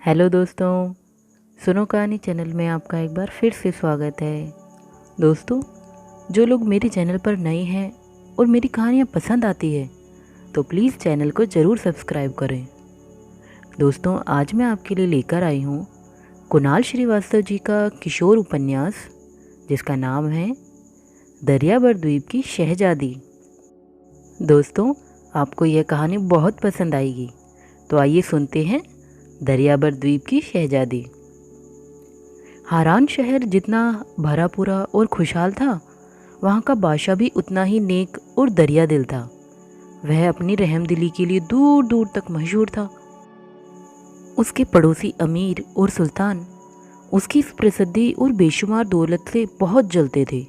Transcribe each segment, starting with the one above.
Hello दोस्तों, सुनो कहानी चैनल में आपका एक बार फिर से स्वागत है। दोस्तों, जो लोग मेरे चैनल पर नए हैं और मेरी कहानियाँ पसंद आती है तो प्लीज़ चैनल को ज़रूर सब्सक्राइब करें। दोस्तों, आज मैं आपके लिए लेकर आई हूँ कुणाल श्रीवास्तव जी का किशोर उपन्यास जिसका नाम है दरियाबर द्वीप की शहजादी। दोस्तों, आपको यह कहानी बहुत पसंद आएगी, तो आइए सुनते हैं दरियाबर द्वीप की शहजादी। हारान शहर जितना भरा पूरा और खुशहाल था, वहाँ का बादशाह भी उतना ही नेक और दरिया दिल था। वह अपनी रहमदिली के लिए दूर दूर तक मशहूर था। उसके पड़ोसी अमीर और सुल्तान उसकी इस प्रसिद्धि और बेशुमार दौलत से बहुत जलते थे।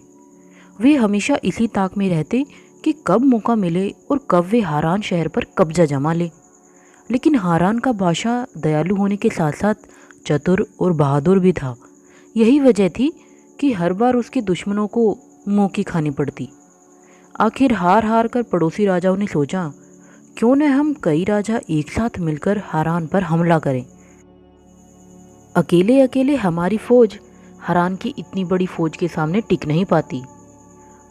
वे हमेशा इसी ताक में रहते कि कब मौका मिले और कब वे हारान शहर पर कब्जा जमा ले। लेकिन हारान का बादशाह दयालु होने के साथ साथ चतुर और बहादुर भी था। यही वजह थी कि हर बार उसके दुश्मनों को मुंह की खानी पड़ती। आखिर हार हार कर पड़ोसी राजाओं ने सोचा, क्यों न हम कई राजा एक साथ मिलकर हारान पर हमला करें। अकेले अकेले हमारी फौज हारान की इतनी बड़ी फौज के सामने टिक नहीं पाती,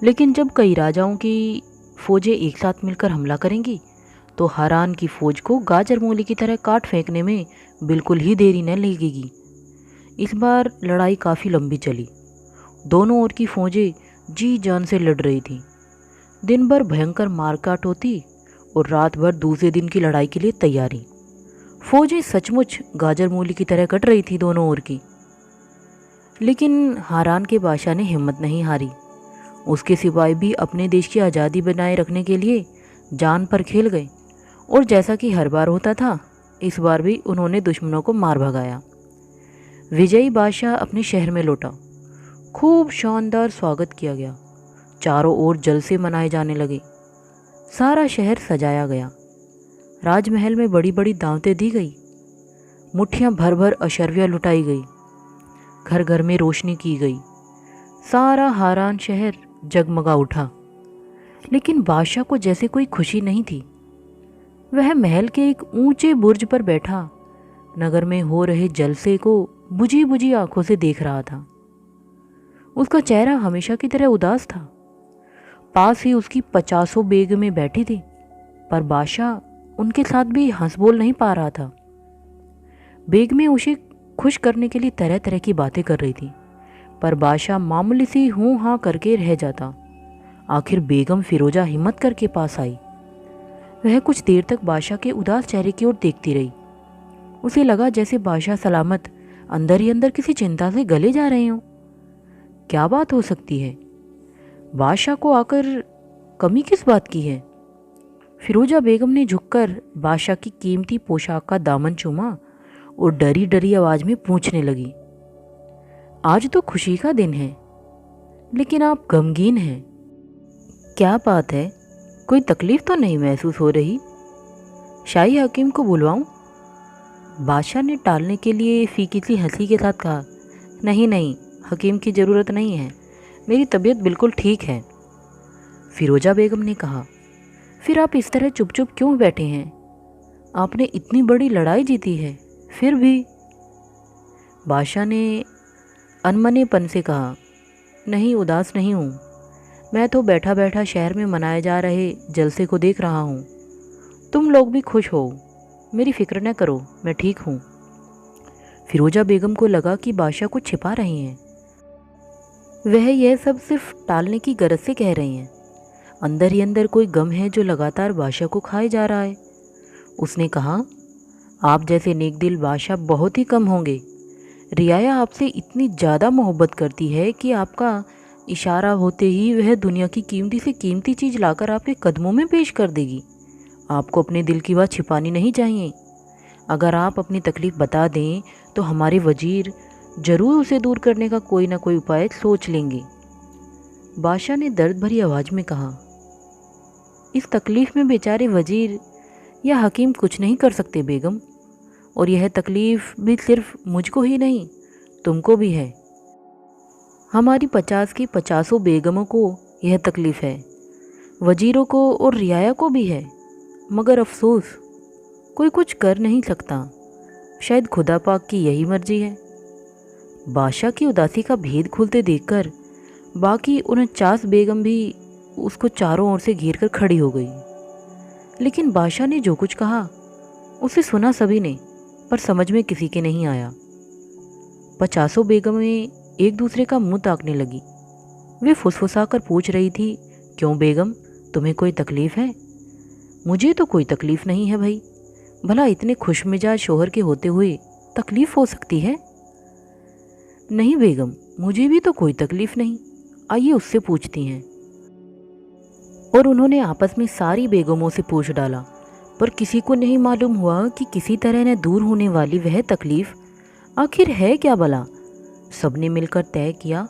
लेकिन जब कई राजाओं की फौजें एक साथ मिलकर हमला करेंगी तो हारान की फौज को गाजर मूली की तरह काट फेंकने में बिल्कुल ही देरी न लगेगी। इस बार लड़ाई काफ़ी लंबी चली। दोनों ओर की फौजें जी जान से लड़ रही थीं। दिन भर भयंकर मारकाट होती और रात भर दूसरे दिन की लड़ाई के लिए तैयारी। फौजें सचमुच गाजर मूली की तरह कट रही थी दोनों ओर की। लेकिन हारान के बादशाह ने हिम्मत नहीं हारी। उसके सिपाही भी अपने देश की आज़ादी बनाए रखने के लिए जान पर खेल गए और जैसा कि हर बार होता था, इस बार भी उन्होंने दुश्मनों को मार भगाया। विजयी बादशाह अपने शहर में लौटा। खूब शानदार स्वागत किया गया। चारों ओर जलसे मनाए जाने लगे। सारा शहर सजाया गया। राजमहल में बड़ी बड़ी दावतें दी गई। मुट्ठियाँ भर भर अशर्वियाँ लुटाई गई। घर घर में रोशनी की गई। सारा हारान शहर जगमगा उठा। लेकिन बादशाह को जैसे कोई खुशी नहीं थी। वह महल के एक ऊंचे बुर्ज पर बैठा नगर में हो रहे जलसे को बुझी बुझी आंखों से देख रहा था। उसका चेहरा हमेशा की तरह उदास था। पास ही उसकी 50 बेगमें बैठी थी, पर बादशाह उनके साथ भी हंस बोल नहीं पा रहा था। बेगमें उसे खुश करने के लिए तरह तरह की बातें कर रही थी, पर बादशाह मामूली सी हूँ हाँ करके रह जाता। आखिर बेगम फिरोजा हिम्मत करके पास आई। वह कुछ देर तक बादशाह के उदास चेहरे की ओर देखती रही। उसे लगा जैसे बादशाह सलामत अंदर ही अंदर किसी चिंता से गले जा रहे हों। क्या बात हो सकती है? बादशाह को आकर कमी किस बात की है? फिरोजा बेगम ने झुककर बादशाह की कीमती पोशाक का दामन चूमा और डरी डरी आवाज में पूछने लगी, आज तो खुशी का दिन है, लेकिन आप गमगीन हैं। क्या बात है? कोई तकलीफ तो नहीं महसूस हो रही? शाही हकीम को बुलवाऊं? बादशाह ने टालने के लिए फीकी सी हंसी के साथ कहा, नहीं नहीं, हकीम की ज़रूरत नहीं है, मेरी तबीयत बिल्कुल ठीक है। फिरोजा बेगम ने कहा, फिर आप इस तरह चुप चुप क्यों बैठे हैं? आपने इतनी बड़ी लड़ाई जीती है, फिर भी। बादशाह ने अनमनेपन से कहा, नहीं, उदास नहीं हूँ। मैं तो बैठा बैठा शहर में मनाए जा रहे जलसे को देख रहा हूँ। तुम लोग भी खुश हो, मेरी फिक्र न करो, मैं ठीक हूँ। फिरोजा बेगम को लगा कि बादशाह कुछ छिपा रहे हैं। वह यह सब सिर्फ टालने की गरज से कह रहे हैं। अंदर ही अंदर कोई गम है जो लगातार बादशाह को खाए जा रहा है। उसने कहा, आप जैसे नेक दिल बादशाह बहुत ही कम होंगे। रियाया आपसे इतनी ज़्यादा मोहब्बत करती है कि आपका इशारा होते ही वह दुनिया की कीमती से कीमती चीज़ लाकर आपके कदमों में पेश कर देगी। आपको अपने दिल की बात छिपानी नहीं चाहिए। अगर आप अपनी तकलीफ़ बता दें तो हमारे वजीर ज़रूर उसे दूर करने का कोई ना कोई उपाय सोच लेंगे। बादशाह ने दर्द भरी आवाज़ में कहा, इस तकलीफ़ में बेचारे वजीर या हकीम कुछ नहीं कर सकते बेगम, और यह तकलीफ़ भी सिर्फ मुझको ही नहीं, तुमको भी है। हमारी 50 की 50 बेगमों को यह तकलीफ़ है, वजीरों को और रियाया को भी है, मगर अफसोस कोई कुछ कर नहीं सकता। शायद खुदा पाक की यही मर्जी है। बादशाह की उदासी का भेद खुलते देखकर बाकी 49 बेगम भी उसको चारों ओर से घेर कर खड़ी हो गई। लेकिन बादशाह ने जो कुछ कहा उसे सुना सभी ने, पर समझ में किसी के नहीं आया। 50 बेगमें एक दूसरे का मुंह ताकने लगी। वे फुसफुसा कर पूछ रही थी, क्यों बेगम, तुम्हें कोई तकलीफ़ है? मुझे तो कोई तकलीफ़ नहीं है भाई। भला इतने खुशमिजाज शोहर के होते हुए तकलीफ़ हो सकती है? नहीं बेगम, मुझे भी तो कोई तकलीफ़ नहीं, आइए उससे पूछती हैं। और उन्होंने आपस में सारी बेगमों से पूछ डाला, पर किसी को नहीं मालूम हुआ कि किसी तरह न दूर होने वाली वह तकलीफ़ आखिर है क्या भला। सबने मिलकर तय किया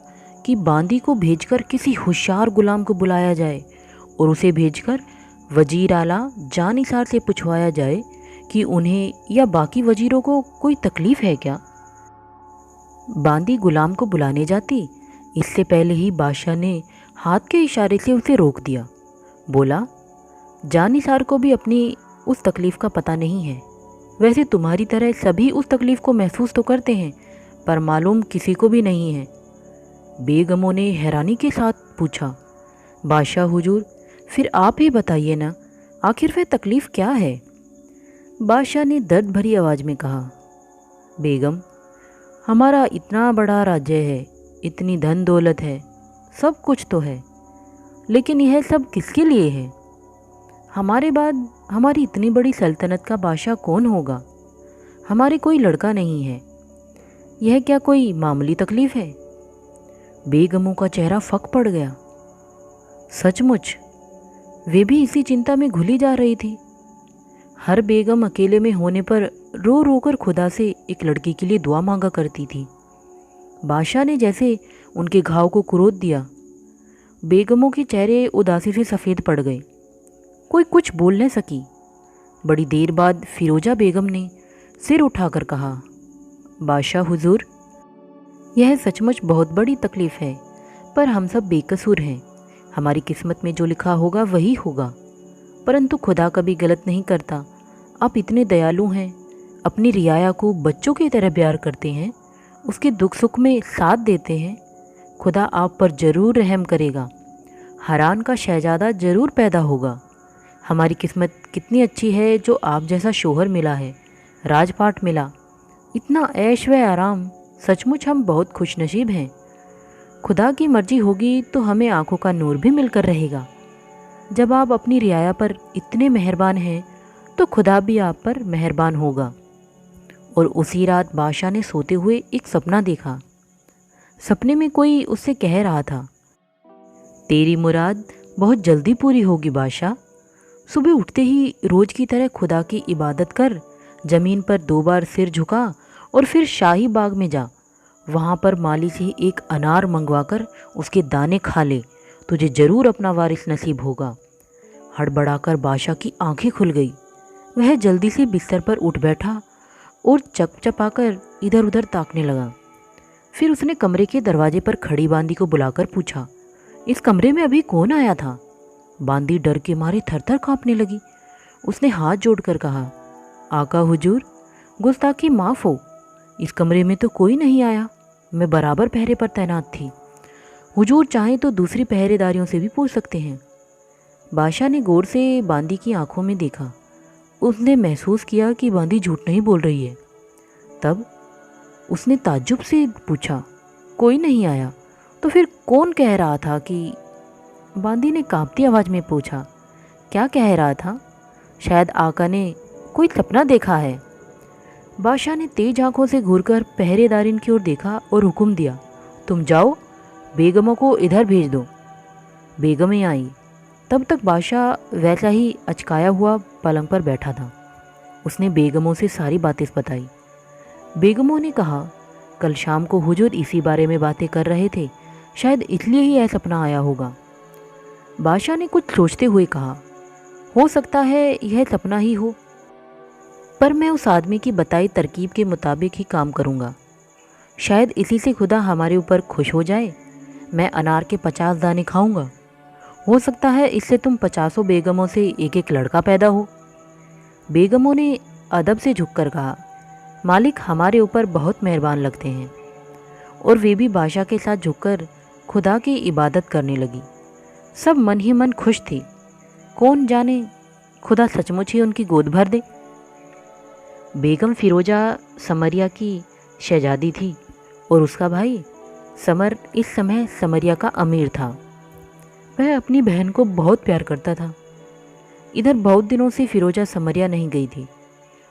कि बांदी को भेजकर किसी होशियार गुलाम को बुलाया जाए और उसे भेजकर वजीर आला जानिसार से पूछवाया जाए कि उन्हें या बाकी वजीरों को कोई तकलीफ़ है क्या। बांदी गुलाम को बुलाने जाती, इससे पहले ही बादशाह ने हाथ के इशारे से उसे रोक दिया। बोला, जानिसार को भी अपनी उस तकलीफ़ का पता नहीं है। वैसे तुम्हारी तरह सभी उस तकलीफ़ को महसूस तो करते हैं, पर मालूम किसी को भी नहीं है। बेगमों ने हैरानी के साथ पूछा, बादशाह हुजूर, फिर आप ही बताइए ना, आखिर वह तकलीफ़ क्या है? बादशाह ने दर्द भरी आवाज़ में कहा, बेगम, हमारा इतना बड़ा राज्य है, इतनी धन दौलत है, सब कुछ तो है, लेकिन यह सब किसके लिए है? हमारे बाद हमारी इतनी बड़ी सल्तनत का बादशाह कौन होगा? हमारे कोई लड़का नहीं है। यह क्या कोई मामूली तकलीफ़ है? बेगमों का चेहरा फक पड़ गया। सचमुच वे भी इसी चिंता में घुली जा रही थी। हर बेगम अकेले में होने पर रो रो कर खुदा से एक लड़की के लिए दुआ मांगा करती थी। बादशाह ने जैसे उनके घाव को कुरोद दिया। बेगमों के चेहरे उदासी से सफ़ेद पड़ गए। कोई कुछ बोल न सकी। बड़ी देर बाद फिरोजा बेगम ने सिर उठाकर कहा, बादशाह हुजूर, यह सचमुच बहुत बड़ी तकलीफ़ है, पर हम सब बेकसूर हैं। हमारी किस्मत में जो लिखा होगा वही होगा, परंतु खुदा कभी गलत नहीं करता। आप इतने दयालु हैं, अपनी रियाया को बच्चों की तरह प्यार करते हैं, उसके दुख सुख में साथ देते हैं। खुदा आप पर ज़रूर रहम करेगा। हरान का शहजादा ज़रूर पैदा होगा। हमारी किस्मत कितनी अच्छी है जो आप जैसा शोहर मिला है, राजपाट मिला, इतना ऐश व आराम। सचमुच हम बहुत खुशनसीब हैं। खुदा की मर्जी होगी तो हमें आंखों का नूर भी मिलकर रहेगा। जब आप अपनी रियाया पर इतने मेहरबान हैं तो खुदा भी आप पर मेहरबान होगा। और उसी रात बादशाह ने सोते हुए एक सपना देखा। सपने में कोई उससे कह रहा था, तेरी मुराद बहुत जल्दी पूरी होगी बादशाह। सुबह उठते ही रोज़ की तरह खुदा की इबादत कर, ज़मीन पर 2 बार सिर झुका और फिर शाही बाग में जा। वहाँ पर माली से एक अनार मंगवाकर उसके दाने खा ले, तुझे ज़रूर अपना वारिस नसीब होगा। हड़बड़ाकर बादशाह की आंखें खुल गई। वह जल्दी से बिस्तर पर उठ बैठा और चपचपाकर इधर उधर ताकने लगा। फिर उसने कमरे के दरवाजे पर खड़ी बांदी को बुलाकर पूछा, इस कमरे में अभी कौन आया था? बांदी डर के मारे थरथर कांपने लगी। उसने हाथ जोड़कर कहा, आका हुजूर, गुस्ताखी माफ़ हो, इस कमरे में तो कोई नहीं आया। मैं बराबर पहरे पर तैनात थी। हुजूर चाहें तो दूसरी पहरेदारियों से भी पूछ सकते हैं। बादशाह ने गौर से बांदी की आंखों में देखा। उसने महसूस किया कि बांदी झूठ नहीं बोल रही है। तब उसने ताज्जुब से पूछा, कोई नहीं आया तो फिर कौन कह रहा था कि? बांदी ने कांपती आवाज़ में पूछा, क्या कह रहा था? शायद आका ने कोई सपना देखा है। बादशाह ने तेज आंखों से घूरकर पहरेदारिन की ओर देखा और हुक्म दिया, तुम जाओ, बेगमों को इधर भेज दो। बेगमें आई। तब तक बादशाह वैसा ही अचकाया हुआ पलंग पर बैठा था। उसने बेगमों से सारी बातें बताई। बेगमों ने कहा, कल शाम को हुजूर इसी बारे में बातें कर रहे थे, शायद इसलिए ही यह सपना आया होगा। बादशाह ने कुछ सोचते हुए कहा, हो सकता है यह सपना ही हो, पर मैं उस आदमी की बताई तरकीब के मुताबिक ही काम करूँगा। शायद इसी से खुदा हमारे ऊपर खुश हो जाए। मैं अनार के 50 दाने खाऊंगा। हो सकता है इससे तुम 50 बेगमों से एक एक लड़का पैदा हो। बेगमों ने अदब से झुककर कहा, मालिक हमारे ऊपर बहुत मेहरबान लगते हैं। और वे भी बादशाह के साथ झुककर खुदा की इबादत करने लगी। सब मन ही मन खुश थी। कौन जाने खुदा सचमुच ही उनकी गोद भर दे। बेगम फिरोजा समरिया की शहजादी थी और उसका भाई समर इस समय समरिया का अमीर था। वह अपनी बहन को बहुत प्यार करता था। इधर बहुत दिनों से फिरोजा समरिया नहीं गई थी।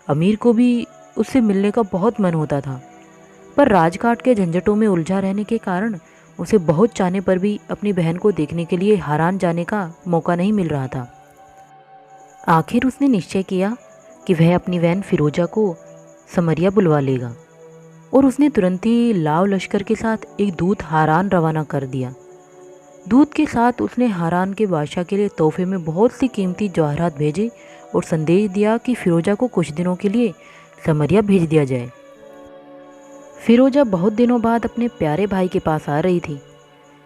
अमीर को भी उससे मिलने का बहुत मन होता था, पर राजकाट के झंझटों में उलझा रहने के कारण उसे बहुत चाहने पर भी अपनी बहन को देखने के लिए हारान जाने का मौका नहीं मिल रहा था। आखिर उसने निश्चय किया कि वह अपनी बहन फिरोजा को समरिया बुलवा लेगा और उसने तुरंत ही लाव लश्कर के साथ एक दूत हारान रवाना कर दिया। दूत के साथ उसने हारान के बादशाह के लिए तोहफे में बहुत सी कीमती जवाहरात भेजे और संदेश दिया कि फिरोजा को कुछ दिनों के लिए समरिया भेज दिया जाए। फिरोजा बहुत दिनों बाद अपने प्यारे भाई के पास आ रही थी,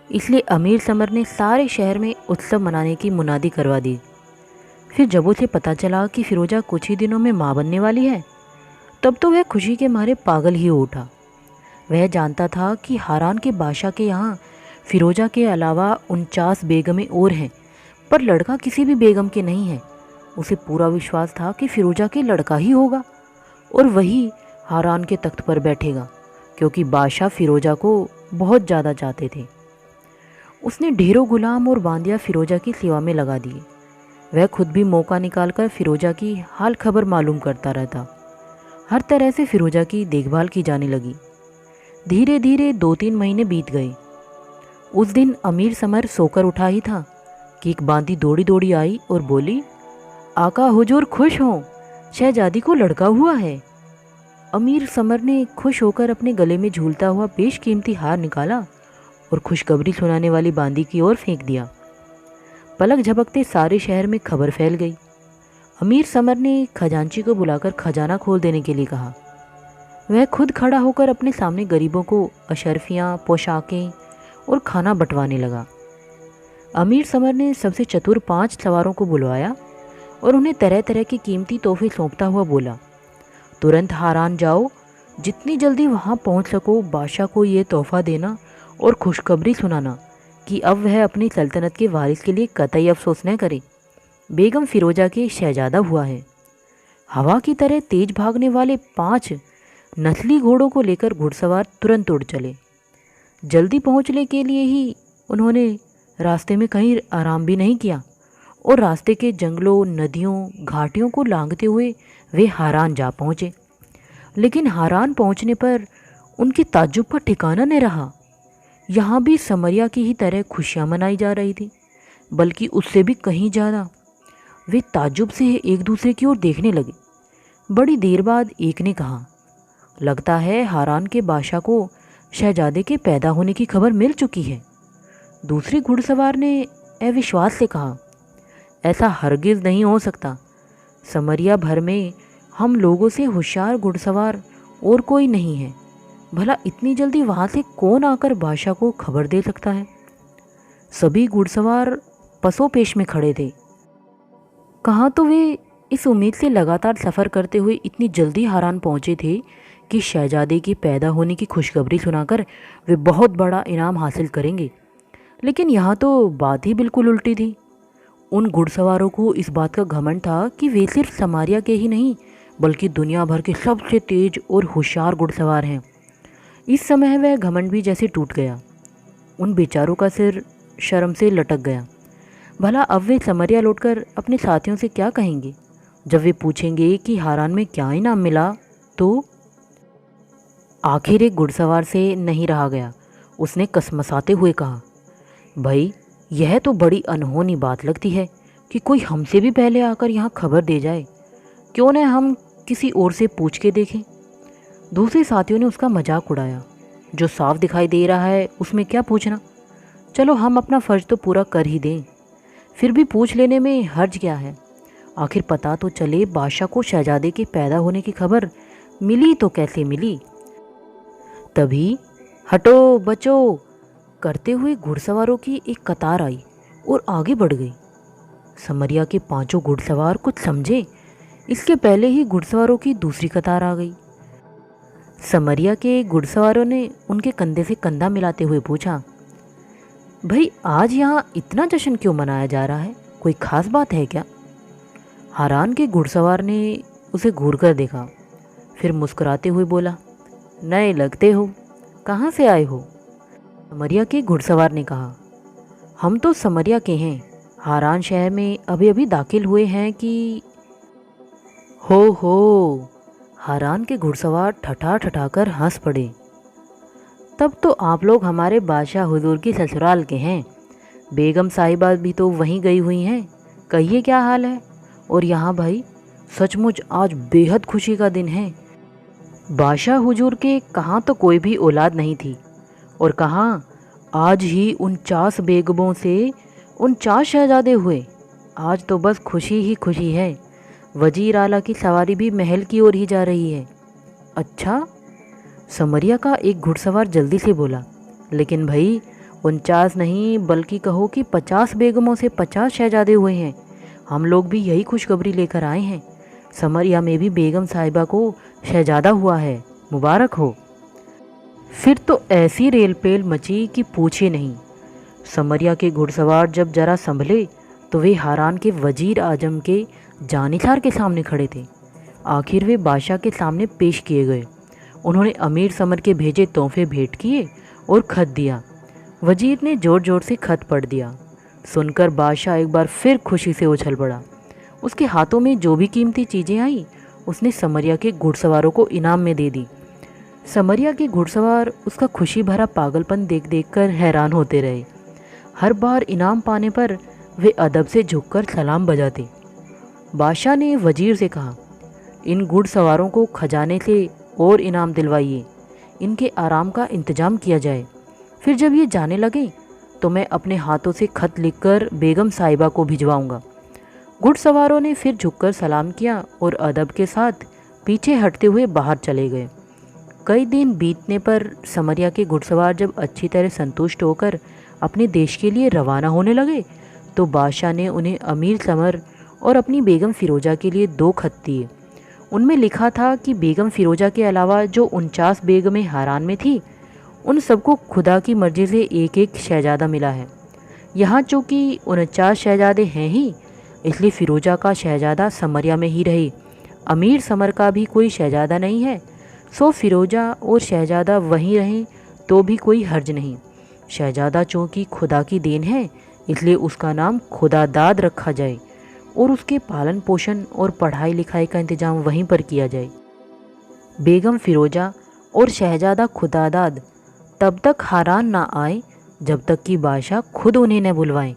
इसलिए अमीर समर ने सारे शहर में उत्सव मनाने की मुनादी करवा दी। फिर जब उसे पता चला कि फिरोजा कुछ ही दिनों में माँ बनने वाली है, तब तो वह खुशी के मारे पागल ही हो उठा। वह जानता था कि हारान के बादशाह के यहाँ फिरोजा के अलावा 49 बेगमें और हैं, पर लड़का किसी भी बेगम के नहीं है। उसे पूरा विश्वास था कि फिरोजा के लड़का ही होगा और वही हारान के तख्त पर बैठेगा, क्योंकि बादशाह फिरोजा को बहुत ज़्यादा चाहते थे। उसने ढेरों गुलाम और बांदिया फिरोजा की सेवा में लगा दिए। वह खुद भी मौका निकालकर फिरोजा की हाल खबर मालूम करता रहता। हर तरह से फिरोजा की देखभाल की जाने लगी। धीरे धीरे 2-3 महीने बीत गए। उस दिन अमीर समर सोकर उठा ही था कि एक बांदी दौड़ी दौड़ी आई और बोली, आका हुजूर खुश हों, शहजादी को लड़का हुआ है। अमीर समर ने खुश होकर अपने गले में झूलता हुआ बेशकीमती हार निकाला और खुशखबरी सुनाने वाली बांदी की ओर फेंक दिया। पलक झपकते सारे शहर में खबर फैल गई। अमीर समर ने खजांची को बुलाकर खजाना खोल देने के लिए कहा। वह खुद खड़ा होकर अपने सामने गरीबों को अशर्फियाँ, पोशाकें और खाना बंटवाने लगा। अमीर समर ने सबसे चतुर 5 सवारों को बुलवाया और उन्हें तरह तरह के कीमती तोहफे सौंपता हुआ बोला, तुरंत हारान जाओ, जितनी जल्दी वहाँ पहुँच सको बादशाह को ये तोहफा देना और खुशखबरी सुनाना कि अब वह अपनी सल्तनत के वारिस के लिए कतई अफसोस न करे। बेगम फिरोजा के शहजादा हुआ है। हवा की तरह तेज भागने वाले 5 नस्ली घोड़ों को लेकर घुड़सवार तुरंत उड़ चले। जल्दी पहुंचने के लिए ही उन्होंने रास्ते में कहीं आराम भी नहीं किया और रास्ते के जंगलों, नदियों, घाटियों को लांघते हुए वे हारान जा पहुँचे। लेकिन हारान पहुँचने पर उनकी ताज्जुब का ठिकाना न रहा। यहाँ भी समरिया की ही तरह खुशियाँ मनाई जा रही थी, बल्कि उससे भी कहीं ज़्यादा। वे ताज्जुब से एक दूसरे की ओर देखने लगे। बड़ी देर बाद एक ने कहा, लगता है हारान के बादशाह को शहजादे के पैदा होने की खबर मिल चुकी है। दूसरे घुड़सवार ने अविश्वास से कहा, ऐसा हरगिज़ नहीं हो सकता। समरिया भर में हम लोगों से होशियार घुड़सवार और कोई नहीं है। भला इतनी जल्दी वहाँ से कौन आकर बादशाह को खबर दे सकता है। सभी घुड़सवार पसोपेश में खड़े थे। कहाँ तो वे इस उम्मीद से लगातार सफ़र करते हुए इतनी जल्दी हारान पहुँचे थे कि शहजादे के पैदा होने की खुशखबरी सुनाकर वे बहुत बड़ा इनाम हासिल करेंगे। लेकिन यहाँ तो बात ही बिल्कुल उल्टी थी। उन घुड़सवारों को इस बात का घमंड था कि वे सिर्फ समारिया के ही नहीं, बल्कि दुनिया भर के सबसे तेज और होशियार घुड़सवार हैं। इस समय वह घमंड भी जैसे टूट गया। उन बेचारों का सिर शर्म से लटक गया। भला अब वे समरिया लौटकर अपने साथियों से क्या कहेंगे जब वे पूछेंगे कि हारान में क्या इनाम मिला। तो आखिर एक घुड़सवार से नहीं रहा गया। उसने कसमसाते हुए कहा, भाई यह तो बड़ी अनहोनी बात लगती है कि कोई हमसे भी पहले आकर यहाँ खबर दे जाए। क्यों न हम किसी और से पूछ के देखें। दूसरे साथियों ने उसका मजाक उड़ाया, जो साफ दिखाई दे रहा है उसमें क्या पूछना। चलो हम अपना फ़र्ज तो पूरा कर ही दें। फिर भी पूछ लेने में हर्ज क्या है। आखिर पता तो चले बादशाह को शहजादे के पैदा होने की खबर मिली तो कैसे मिली। तभी हटो बचो करते हुए घुड़सवारों की एक कतार आई और आगे बढ़ गई। समरिया के 5 घुड़सवार कुछ समझे, इसके पहले ही घुड़सवारों की दूसरी कतार आ गई। समरिया के घुड़सवारों ने उनके कंधे से कंधा मिलाते हुए पूछा, भाई आज यहाँ इतना जश्न क्यों मनाया जा रहा है? कोई खास बात है क्या? हारान के घुड़सवार ने उसे घूर कर देखा, फिर मुस्कुराते हुए बोला, नए लगते हो, कहाँ से आए हो? समरिया के घुड़सवार ने कहा, हम तो समरिया के हैं, हारान शहर में अभी अभी दाखिल हुए हैं कि। हो, हारान के घुड़सवार ठठा ठठा कर हंस पड़े। तब तो आप लोग हमारे बादशाह हुजूर की ससुराल के हैं। बेगम साहिबा भी तो वहीं गई हुई हैं। कहिए क्या हाल है? और यहाँ भाई सचमुच आज बेहद खुशी का दिन है। बादशाह हुजूर के कहाँ तो कोई भी औलाद नहीं थी, और कहाँ आज ही 49 बेगमों से 49 शहजादे हुए। आज तो बस खुशी ही खुशी है। वजीर आला की सवारी भी महल की ओर ही जा रही है। अच्छा, समरिया का एक घुड़सवार जल्दी से बोला, लेकिन भाई 49 नहीं बल्कि कहो कि 50 बेगमों से 50 शहजादे हुए हैं। हम लोग भी यही खुशखबरी लेकर आए हैं। समरिया में भी बेगम साहिबा को शहजादा हुआ है, मुबारक हो। फिर तो ऐसी रेलपेल मची कि पूछे नहीं। समरिया के घुड़सवार जब जरा संभले तो वे हारान के वजीर आजम के जानिसार के सामने खड़े थे। आखिर वे बादशाह के सामने पेश किए गए। उन्होंने अमीर समर के भेजे तोहफे भेंट किए और खत दिया। वजीर ने जोर जोर से खत पढ़ दिया। सुनकर बादशाह एक बार फिर खुशी से उछल पड़ा। उसके हाथों में जो भी कीमती चीज़ें आई उसने समरिया के घुड़सवारों को इनाम में दे दी। समरिया के घुड़सवार उसका खुशी भरा पागलपन देख देख कर हैरान होते रहे। हर बार इनाम पाने पर वे अदब से झुककर सलाम बजाते। बादशाह ने वजीर से कहा, इन घुड़सवारों को खजाने से और इनाम दिलवाइए, इनके आराम का इंतजाम किया जाए। फिर जब ये जाने लगे तो मैं अपने हाथों से खत लिखकर बेगम साहिबा को भिजवाऊंगा। घुड़सवारों ने फिर झुककर सलाम किया और अदब के साथ पीछे हटते हुए बाहर चले गए। कई दिन बीतने पर समरिया के घुड़सवार जब अच्छी तरह संतुष्ट होकर अपने देश के लिए रवाना होने लगे तो बादशाह ने उन्हें अमीर समर और अपनी बेगम फ़िरोज़ा के लिए 2 खत दिए। उनमें लिखा था कि बेगम फ़िरोज़ा के अलावा जो 49 बेगमें हारान में थी उन सबको खुदा की मर्ज़ी से एक एक शहज़ादा मिला है। यहाँ चूँकि 49 शहज़ादे हैं ही, इसलिए फ़िरोज़ा का शहज़ादा समरिया में ही रहे। अमीर समर का भी कोई शहज़ादा नहीं है, सो फ़िरोज़ा और शहज़ादा वहीं रहें तो भी कोई हर्ज नहीं। शहज़ादा चूँकि खुदा की देन है, इसलिए उसका नाम खुदादाद रखा जाए और उसके पालन पोषण और पढ़ाई लिखाई का इंतज़ाम वहीं पर किया जाए। बेगम फ़िरोज़ा और शहज़ादा खुदादाद तब तक हारान ना आए जब तक कि बादशाह खुद उन्हें न बुलवाएं।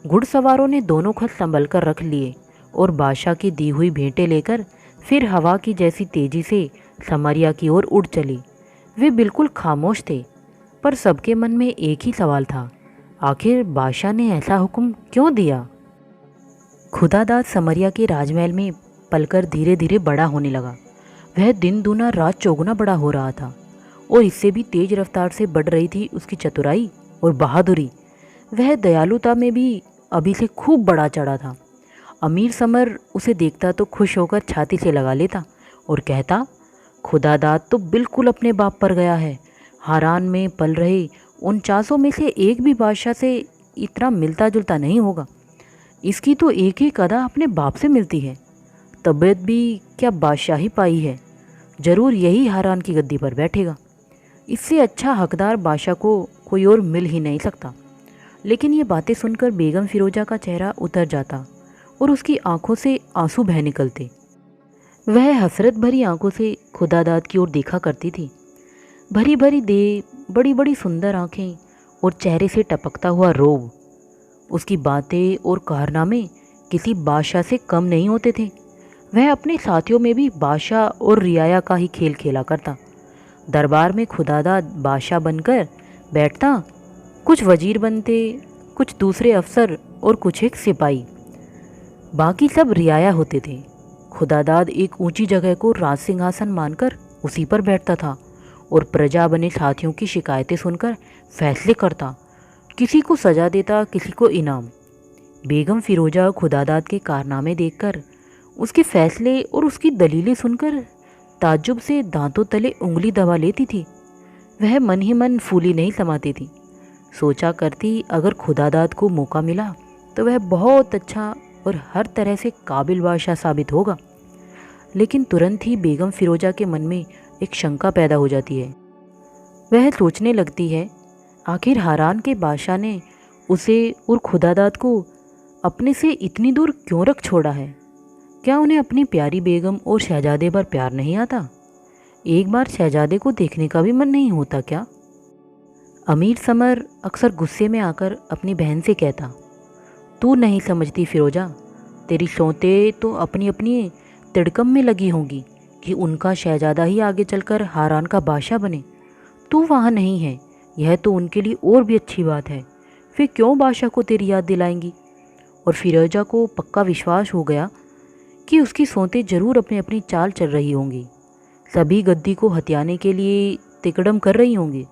घुड़सवारों ने दोनों खत संभल कर रख लिए और बादशाह की दी हुई भेंटें लेकर फिर हवा की जैसी तेज़ी से समरिया की ओर उड़ चली। वे बिल्कुल खामोश थे, पर सबके मन में एक ही सवाल था, आखिर बादशाह ने ऐसा हुक्म क्यों दिया? खुदादाद समरिया के राजमहल में पलकर धीरे धीरे बड़ा होने लगा। वह दिन दूना रात चौगुना बड़ा हो रहा था और इससे भी तेज रफ्तार से बढ़ रही थी उसकी चतुराई और बहादुरी। वह दयालुता में भी अभी से खूब बढ़ा चढ़ा था। अमीर समर उसे देखता तो खुश होकर छाती से लगा लेता और कहता, खुदादाद तो बिल्कुल अपने बाप पर गया है। हारान में पल रहे 49 में से एक भी बादशाह से इतना मिलता जुलता नहीं होगा। इसकी तो एक ही अदा अपने बाप से मिलती है। तबीयत भी क्या बादशाही पाई है। ज़रूर यही हारान की गद्दी पर बैठेगा। इससे अच्छा हकदार बादशाह को कोई और मिल ही नहीं सकता। लेकिन ये बातें सुनकर बेगम फ़िरोज़ा का चेहरा उतर जाता और उसकी आंखों से आंसू बह निकलते। वह हसरत भरी आंखों से खुदादाद की ओर देखा करती थी। भरी भरी देह, बड़ी बड़ी सुंदर आँखें और चेहरे से टपकता हुआ रोब। उसकी बातें और कारनामे किसी बादशाह से कम नहीं होते थे। वह अपने साथियों में भी बादशाह और रियाया का ही खेल खेला करता। दरबार में खुदादाद बादशाह बनकर बैठता, कुछ वजीर बनते, कुछ दूसरे अफसर और कुछ एक सिपाही, बाकी सब रियाया होते थे। खुदादाद एक ऊंची जगह को राज सिंहासन मानकर उसी पर बैठता था और प्रजा बने साथियों की शिकायतें सुनकर फैसले करता। किसी को सज़ा देता, किसी को इनाम। बेगम फ़िरोज़ा खुदादाद के कारनामे देखकर, उसके फैसले और उसकी दलीलें सुनकर ताज्जुब से दांतों तले उंगली दबा लेती थी। वह मन ही मन फूली नहीं समाती थी। सोचा करती अगर खुदादाद को मौका मिला तो वह बहुत अच्छा और हर तरह से काबिल बादशाह साबित होगा। लेकिन तुरंत ही बेगम फिरोजा के मन में एक शंका पैदा हो जाती है। वह सोचने लगती है, आखिर हारान के बादशाह ने उसे और खुदादाद को अपने से इतनी दूर क्यों रख छोड़ा है? क्या उन्हें अपनी प्यारी बेगम और शहजादे पर प्यार नहीं आता? एक बार शहजादे को देखने का भी मन नहीं होता क्या? अमीर समर अक्सर गुस्से में आकर अपनी बहन से कहता, तू नहीं समझती फिरोजा, तेरी सौतें तो अपनी अपनी तिड़कम में लगी होंगी कि उनका शहजादा ही आगे चलकर हारान का बादशाह बने। तू वहाँ नहीं है, यह तो उनके लिए और भी अच्छी बात है। फिर क्यों बादशाह को तेरी याद दिलाएंगी? और फिरोजा को पक्का विश्वास हो गया कि उसकी सौतें जरूर अपनी अपनी चाल चल रही होंगी, सभी गद्दी को हथियाने के लिए तिकड़म कर रही होंगी।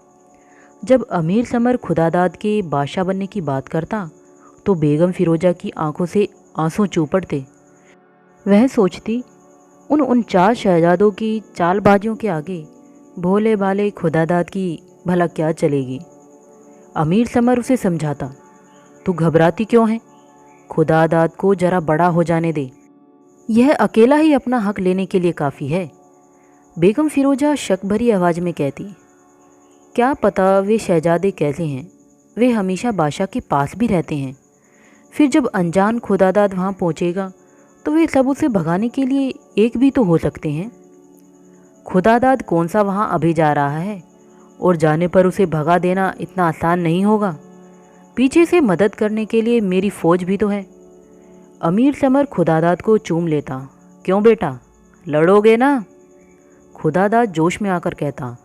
जब अमीर समर खुदादाद के बादशाह बनने की बात करता तो बेगम फिरोजा की आंखों से आंसू चू पड़ते। वह सोचती, उन 4 शहजादों की चालबाजियों के आगे भोले भाले खुदादाद की भला क्या चलेगी। अमीर समर उसे समझाता, तू घबराती क्यों है? खुदादाद को जरा बड़ा हो जाने दे, यह अकेला ही अपना हक लेने के लिए काफ़ी है। बेगम फिरोजा शक भरी आवाज़ में कहती, क्या पता वे शहजादे कैसे हैं, वे हमेशा बादशाह के पास भी रहते हैं। फिर जब अनजान खुदादाद वहाँ पहुँचेगा तो वे सब उसे भगाने के लिए एक भी तो हो सकते हैं। खुदादाद कौन सा वहाँ अभी जा रहा है, और जाने पर उसे भगा देना इतना आसान नहीं होगा। पीछे से मदद करने के लिए मेरी फ़ौज भी तो है। अमीर समर खुदादाद को चूम लेता, क्यों बेटा, लड़ोगे ना? खुदादाद जोश में आकर कहता,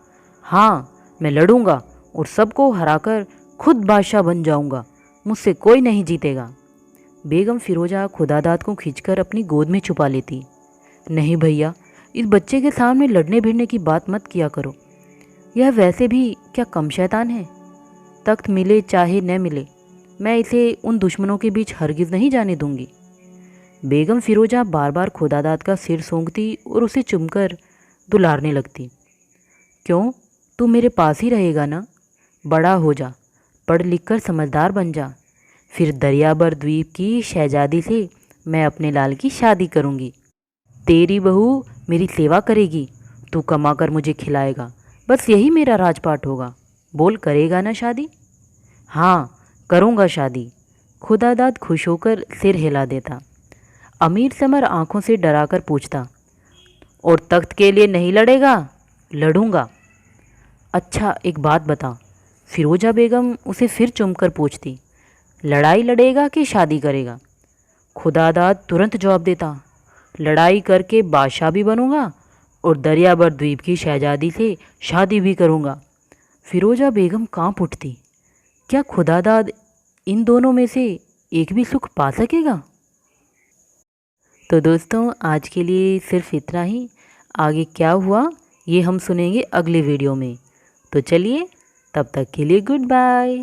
हाँ मैं लड़ूंगा और सबको हराकर खुद बादशाह बन जाऊंगा, मुझसे कोई नहीं जीतेगा। बेगम फिरोजा खुदादाद को खींचकर अपनी गोद में छुपा लेती। नहीं भैया, इस बच्चे के सामने लड़ने भिड़ने की बात मत किया करो, यह वैसे भी क्या कम शैतान है। तख्त मिले चाहे न मिले, मैं इसे उन दुश्मनों के बीच हरगिज़ नहीं जाने दूंगी। बेगम फिरोजा बार बार खुदादाद का सिर सूंघती और उसे चुमकर दुलारने लगती। क्यों, तू मेरे पास ही रहेगा ना? बड़ा हो जा, पढ़ लिख कर समझदार बन जा, फिर दरियाबर द्वीप की शहजादी से मैं अपने लाल की शादी करूंगी। तेरी बहू मेरी सेवा करेगी, तू कमा कर मुझे खिलाएगा, बस यही मेरा राजपाट होगा। बोल, करेगा ना शादी? हाँ करूँगा शादी। खुदादाद खुश होकर सिर हिला देता। अमीर समर आंखों से डराकर पूछता, और तख्त के लिए नहीं लड़ेगा? लड़ूंगा। अच्छा एक बात बता। फिरोजा बेगम उसे फिर चुमकर पूछती, लड़ाई लड़ेगा कि शादी करेगा? खुदादाद तुरंत जवाब देता, लड़ाई करके बादशाह भी बनूंगा और दरियाबर द्वीप की शहजादी से शादी भी करूंगा। फिरोजा बेगम कांप उठती, क्या खुदादाद इन दोनों में से एक भी सुख पा सकेगा? तो दोस्तों आज के लिए सिर्फ इतना ही। आगे क्या हुआ ये हम सुनेंगे अगले वीडियो में। तो चलिए तब तक के लिए गुड बाय।